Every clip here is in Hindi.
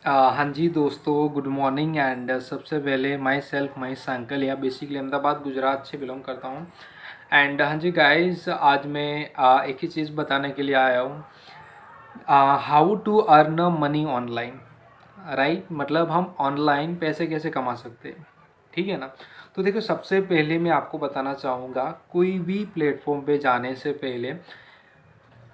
हाँ जी दोस्तों, गुड मॉर्निंग एंड सबसे पहले माई सेल्फ महेश अंकल या बेसिकली अहमदाबाद गुजरात से बिलोंग करता हूँ। एंड हाँ जी गाइस, आज मैं एक ही चीज़ बताने के लिए आया हूँ, how to earn money online. Right, मतलब हम ऑनलाइन पैसे कैसे कमा सकते हैं। ठीक है ना। तो देखो, सबसे पहले मैं आपको बताना चाहूँगा, कोई भी प्लेटफॉर्म पे जाने से पहले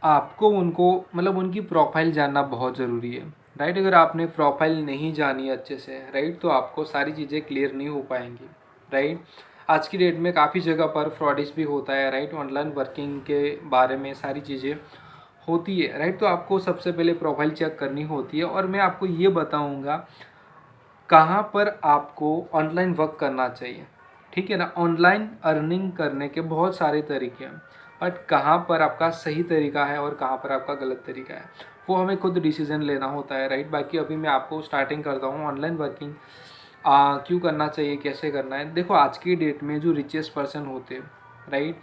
आपको उनको मतलब उनकी प्रोफाइल जानना बहुत ज़रूरी है। राइट, अगर आपने प्रोफाइल नहीं जानी अच्छे से, राइट, तो आपको सारी चीज़ें क्लियर नहीं हो पाएंगी। राइट, आज की डेट में काफ़ी जगह पर फ्रॉडिस भी होता है। राइट, ऑनलाइन वर्किंग के बारे में सारी चीज़ें होती है। राइट, तो आपको सबसे पहले प्रोफाइल चेक करनी होती है, और मैं आपको ये बताऊंगा कहाँ पर आपको ऑनलाइन वर्क करना चाहिए। ठीक है ना। ऑनलाइन अर्निंग करने के बहुत सारे तरीके हैं, बट कहाँ पर आपका सही तरीका है और कहाँ पर आपका गलत तरीका है, वो हमें खुद डिसीजन लेना होता है। राइट, बाकी अभी मैं आपको स्टार्टिंग करता हूँ ऑनलाइन वर्किंग क्यों करना चाहिए, कैसे करना है। देखो, आज की डेट में जो रिचेस्ट पर्सन होते हैं, राइट,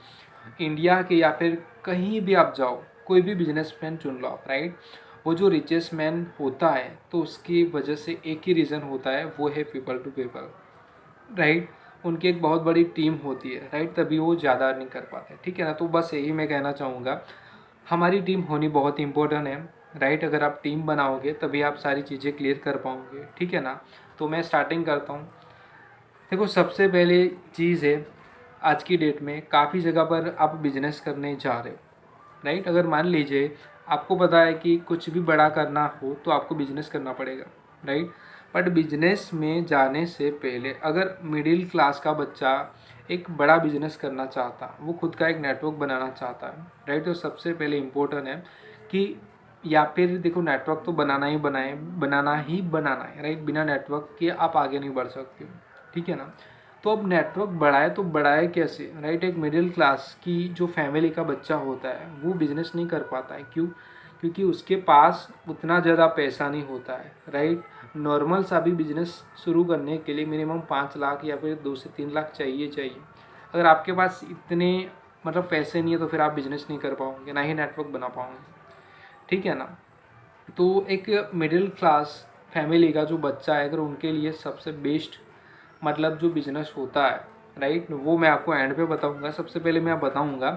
इंडिया के या फिर कहीं भी आप जाओ, कोई भी बिजनेसमैन चुन लो आप। राइट, वो जो रिचेस्ट मैन होता है, तो उसकी वजह से एक ही रीज़न होता है, वो है पीपल टू पीपल। राइट, उनकी एक बहुत बड़ी टीम होती है। राइट, तभी वो ज़्यादा नहीं कर पाते। ठीक है ना। तो बस यही मैं कहना चाहूँगा, हमारी टीम होनी बहुत इंपॉर्टेंट है। राइट, अगर आप टीम बनाओगे तभी आप सारी चीज़ें क्लियर कर पाओगे। ठीक है ना। तो मैं स्टार्टिंग करता हूँ। देखो, सबसे पहले चीज़ है, आज की डेट में काफ़ी जगह पर आप बिजनेस करने जा रहे हो। राइट, अगर मान लीजिए आपको पता है कि कुछ भी बड़ा करना हो तो आपको बिजनेस करना पड़ेगा। राइट, बट बिजनेस में जाने से पहले अगर मिडिल क्लास का बच्चा एक बड़ा बिजनेस करना चाहता, वो खुद का एक नेटवर्क बनाना चाहता है। राइट, तो सबसे पहले इम्पोर्टेंट है कि, या फिर देखो, नेटवर्क तो बनाना है। राइट, बिना नेटवर्क के आप आगे नहीं बढ़ सकते हो। ठीक है ना। तो अब नेटवर्क बढ़ाए तो बढ़ाए कैसे। राइट, एक मिडिल क्लास की जो फैमिली का बच्चा होता है वो बिजनेस नहीं कर पाता है। क्यों? क्योंकि उसके पास उतना ज़्यादा पैसा नहीं होता है। राइट, नॉर्मल सा भी बिजनेस शुरू करने के लिए मिनिमम 5 लाख या फिर 2 से 3 लाख चाहिए। अगर आपके पास इतने मतलब पैसे नहीं है तो फिर आप बिजनेस नहीं कर पाओगे, ना ही नेटवर्क बना पाओगे। ठीक है ना। तो एक मिडिल क्लास फैमिली का जो बच्चा है, अगर उनके लिए सबसे बेस्ट मतलब जो बिजनेस होता है, राइट, वो मैं आपको एंड पे बताऊंगा। सबसे पहले मैं बताऊंगा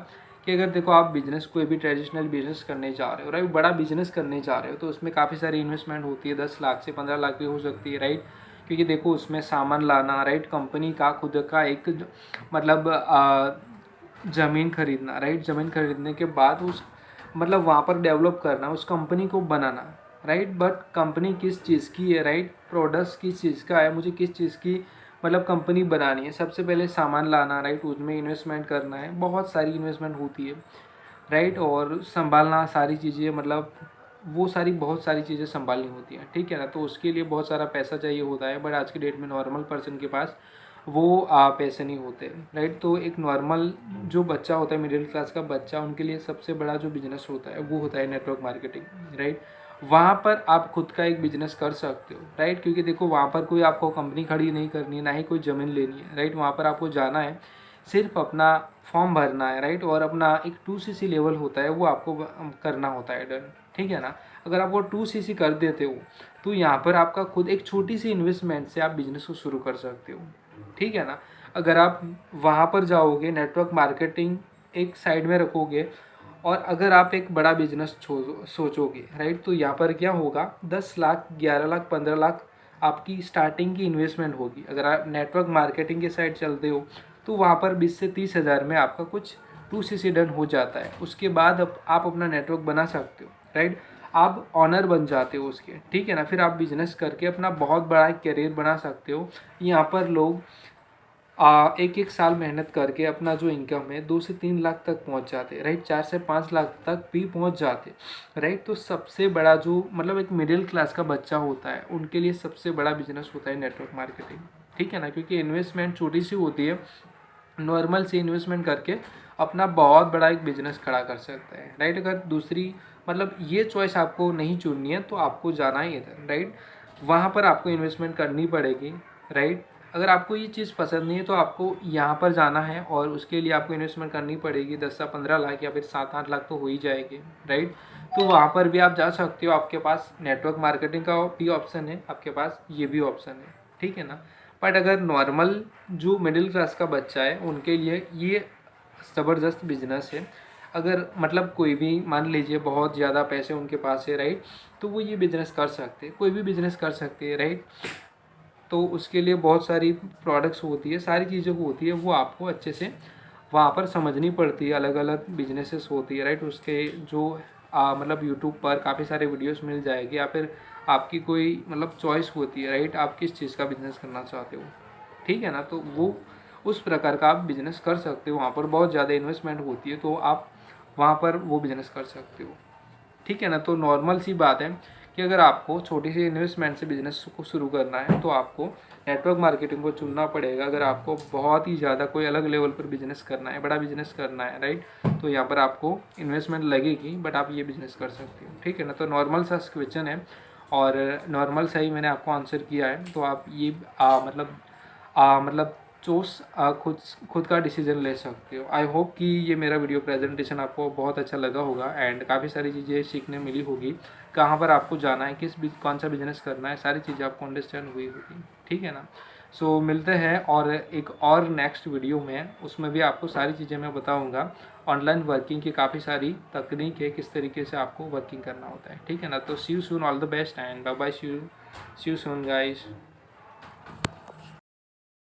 कि अगर देखो आप बिजनेस कोई भी ट्रेडिशनल बिजनेस करने जा रहे हो, राइट, बड़ा बिजनेस करने जा रहे हो, तो उसमें काफ़ी सारी इन्वेस्टमेंट होती है। 10 लाख से 15 लाख भी हो सकती है। राइट, क्योंकि देखो उसमें सामान लाना, राइट, कंपनी का खुद का एक मतलब ज़मीन खरीदना। राइट, ज़मीन खरीदने के बाद उस मतलब वहाँ पर डेवलप करना, उस कंपनी को बनाना। राइट, बट कंपनी किस चीज़ की है, राइट, प्रोडक्ट्स किस चीज़ का है, मुझे किस चीज़ की मतलब कंपनी बनानी है। सबसे पहले सामान लाना, राइट, उसमें इन्वेस्टमेंट करना है, बहुत सारी इन्वेस्टमेंट होती है। राइट, और संभालना सारी चीज़ें, मतलब वो सारी बहुत सारी चीज़ें संभालनी होती हैं। ठीक है ना। तो उसके लिए बहुत सारा पैसा चाहिए होता है, बट आज की डेट में नॉर्मल पर्सन के पास वो पैसे नहीं होते। राइट, तो एक नॉर्मल जो बच्चा होता है, मिडिल क्लास का बच्चा, उनके लिए सबसे बड़ा जो बिजनेस होता है वो होता है नेटवर्क मार्केटिंग। राइट, वहाँ पर आप खुद का एक बिजनेस कर सकते हो। राइट, क्योंकि देखो वहाँ पर कोई आपको कंपनी खड़ी नहीं करनी है, ना ही कोई ज़मीन लेनी है। राइट, वहाँ पर आपको जाना है, सिर्फ अपना फॉर्म भरना है। राइट, और अपना एक 2cc लेवल होता है वो आपको करना होता है डन। ठीक है ना। अगर आप वो 2cc कर देते हो तो यहाँ पर आपका खुद एक छोटी सी इन्वेस्टमेंट से आप बिजनेस को शुरू कर सकते हो। ठीक है ना। अगर आप वहाँ पर जाओगे, नेटवर्क मार्केटिंग एक साइड में रखोगे, और अगर आप एक बड़ा बिजनेस सोचोगे, राइट, तो यहाँ पर क्या होगा, 10 लाख, 11 लाख, 15 लाख आपकी स्टार्टिंग की इन्वेस्टमेंट होगी। अगर आप नेटवर्क मार्केटिंग के साइड चलते हो तो वहाँ पर 20 से 30 हज़ार में आपका कुछ 2cc डन हो जाता है। उसके बाद अब आप अपना नेटवर्क बना सकते हो। राइट, आप ऑनर बन जाते हो उसके। ठीक है ना। फिर आप बिजनेस करके अपना बहुत बड़ा एक करियर बना सकते हो। यहाँ पर लोग एक एक साल मेहनत करके अपना जो इनकम है 2 से 3 लाख तक पहुंच जाते। राइट, 4 से 5 लाख तक भी पहुंच जाते। राइट, तो सबसे बड़ा जो मतलब एक मिडिल क्लास का बच्चा होता है, उनके लिए सबसे बड़ा बिजनेस होता है नेटवर्क मार्केटिंग। ठीक है ना। क्योंकि इन्वेस्टमेंट छोटी सी होती है, नॉर्मल सी इन्वेस्टमेंट करके अपना बहुत बड़ा एक बिजनेस खड़ा कर सकते हैं। राइट, अगर दूसरी मतलब ये चॉइस आपको नहीं चुननी है तो आपको जाना ही इधर। राइट, वहाँ पर आपको इन्वेस्टमेंट करनी पड़ेगी। राइट, अगर आपको ये चीज़ पसंद नहीं है तो आपको यहाँ पर जाना है, और उसके लिए आपको इन्वेस्टमेंट करनी पड़ेगी 10 से 15 लाख या फिर 7-8 लाख तो हो ही जाएगी। राइट, तो वहाँ पर भी आप जा सकते हो। आपके पास नेटवर्क मार्केटिंग का भी ऑप्शन है, आपके पास ये भी ऑप्शन है, ठीक है ना। बट अगर नॉर्मल जो मिडिल क्लास का बच्चा है उनके लिए ये ज़बरदस्त बिजनेस है। अगर मतलब कोई भी मान लीजिए बहुत ज़्यादा पैसे उनके पास है, राइट, तो वो ये बिज़नेस कर सकते हैं, कोई भी बिज़नेस कर सकते हैं, राइट। तो उसके लिए बहुत सारी प्रोडक्ट्स होती है, सारी चीज़ें होती है, वो आपको अच्छे से वहाँ पर समझनी पड़ती है। अलग अलग बिजनेसेस होती है, राइट। उसके जो मतलब यूट्यूब पर काफ़ी सारे वीडियोस मिल जाएगी, या फिर आपकी कोई मतलब चॉइस होती है, राइट, आप किस चीज़ का बिज़नेस करना चाहते हो, ठीक है ना। तो वो उस प्रकार का आप बिज़नेस कर सकते हो। वहाँ पर बहुत ज़्यादा इन्वेस्टमेंट होती है, तो आप वहाँ पर वो बिज़नेस कर सकते हो, ठीक है ना। तो नॉर्मल सी बात है कि अगर आपको छोटी सी इन्वेस्टमेंट से बिज़नेस को शुरू करना है तो आपको नेटवर्क मार्केटिंग को चुनना पड़ेगा। अगर आपको बहुत ही ज़्यादा कोई अलग लेवल पर बिज़नेस करना है, बड़ा बिज़नेस करना है, राइट, तो यहाँ पर आपको इन्वेस्टमेंट लगेगी, बट आप ये बिज़नेस कर सकते हो, ठीक है ना। तो नॉर्मल सा क्वेश्चन है और नॉर्मल सा ही मैंने आपको आंसर किया है। तो आप ये मतलब चूज़ खुद का डिसीजन ले सकते हो। आई होप कि ये मेरा वीडियो प्रेजेंटेशन आपको बहुत अच्छा लगा होगा एंड काफ़ी सारी चीज़ें सीखने मिली होगी। कहाँ पर आपको जाना है, कौन सा बिज़नेस करना है, सारी चीज़ें आपको अंडरस्टैंड हुई होगी, ठीक है ना। सो मिलते हैं और एक और नेक्स्ट वीडियो में, उसमें भी आपको सारी चीज़ें मैं बताऊँगा। ऑनलाइन वर्किंग की काफ़ी सारी तकनीक है, किस तरीके से आपको वर्किंग करना होता है, ठीक है ना। तो see you soon, all the best and bye bye, see you soon guys.